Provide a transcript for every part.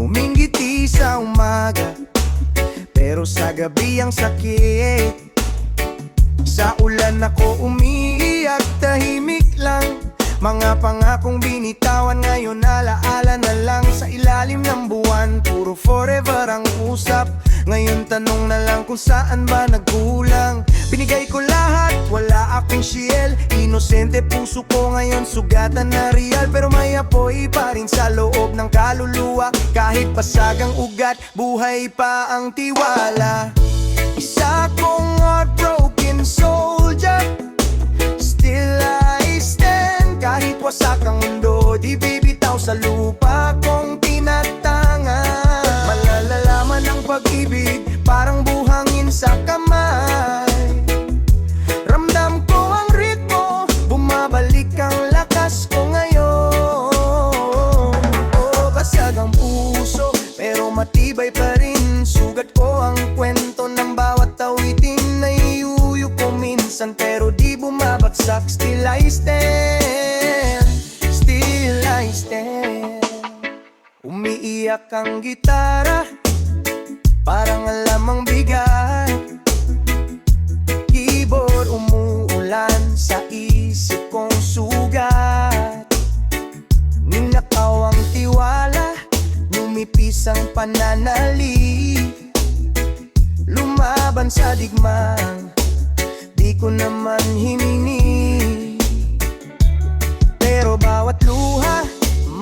ngumingiti sa umaga, pero sa gabi ang sakit. Sa ulan ako umiiyak, tahimik lang. Mga pangakong binitawan ngayon alaala na lang. Sa ilalim ng buwan, puro forever ang usap. Ngayon tanong na lang kung saan ba nagkulang. Binigay ko lahat, wala akong shield. Inosente puso ko ngayon sugatan na real. Pero may apoy pa rin sa loob ng kaluluwa. Kahit basag ang ugat, buhay pa ang tiwala. Isa kong heartbroken soldier, still I stand. Kahit wasak ang mundo, di bibitaw sa lupa kong tinatangan. Malalalaman ang pag-ibig, parang buhangin sa kamay. Ramdam ko ang ritmo, bumabalik ang lakas ko ngayon. Oh, basag ang puso, pero matibay pa rin. Sugat ko ang kwento ng bawat awitin. Naiuyo ko minsan, pero di bumabagsak. Still I stand, still I stand. Umiiyak ang gitara, parang alam ang bigat. Keyboard umuulan sa isip kong sugat. Ninakaw ang tiwala, lumipis ang pananalig. Lumaban sa digmaan, di ko naman hiningi. Pero bawat luha,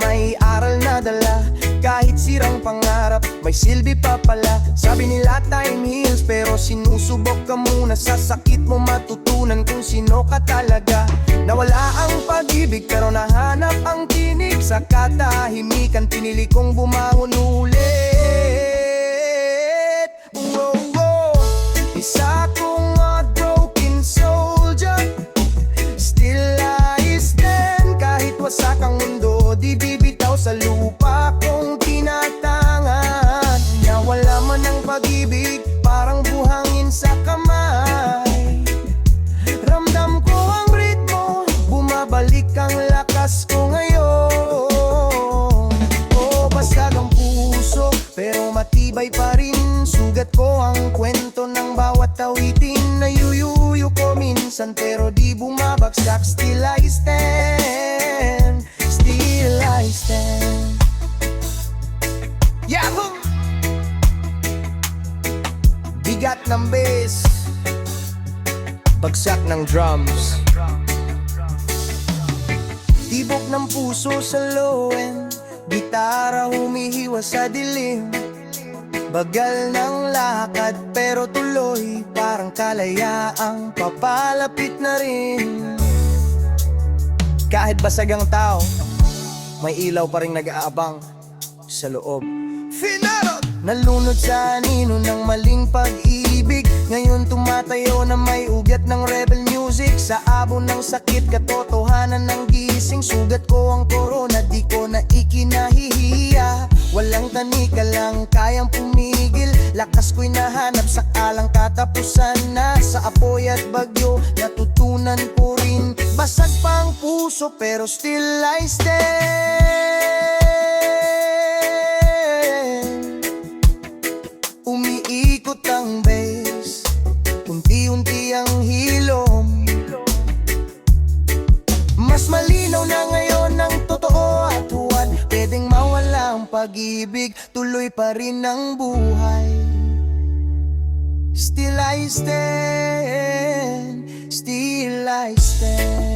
may aral na dala. Kahit sirang pangarap, may silbi pa pala. Sabi nila time heals, pero sinusubok ka muna. Sa sakit mo matutunan kung sino ka talaga. Nawala ang pag-ibig, pero nahanap ang tinig. Sa katahimikan, pinili kong bumangon ulit. Whoa, whoa. Isa kong heartbroken soldier, still I stand. Kahit wasak ang mundo, di bibitaw sa lupa kong tinatangan. Nawala man ang pag-ibig, parang buhangin sa kamay. Ramdam ko ang ritmo, bumabalik ang lakas ko ngayon. Oh, basag ang puso, pero matibay pa rin. Sugat ko ang kwento ng bawat awitin. Nayuyuyo ko minsan, pero di bumabagsak. Still I stand, still I stand. Yahoo! Bigat ng bass, bagsak ng drums. Tibok ng puso sa low end, gitara humihiwa sa dilim. Bagal ng lakad pero tuloy, parang kalayaang papalapit na rin. Kahit basag ang tao, may ilaw pa rin nag-aabang sa loob. Finarot! Nalunod sa anino ng maling pag-ibig. Ngayon tumatayo na may ugat ng rebel music. Sa abo ng sakit, katotohanan ng gising. Sugat ko ang corona, di ko na ikinahihiya. Walang tanika lang kayang pumigil. Lakas ko'y nahanap sa kalang katapusan na. Sa apoy at bagyo, natutunan ko rin. Basag pa ang puso pero still I stand. Umiikot ang bass, unti-unti ang hilom. Mas malinaw na ngayon ang totoo at huwad. Pwedeng mawala ang pag-ibig, tuloy pa rin ang buhay. Still I stand, still I stand.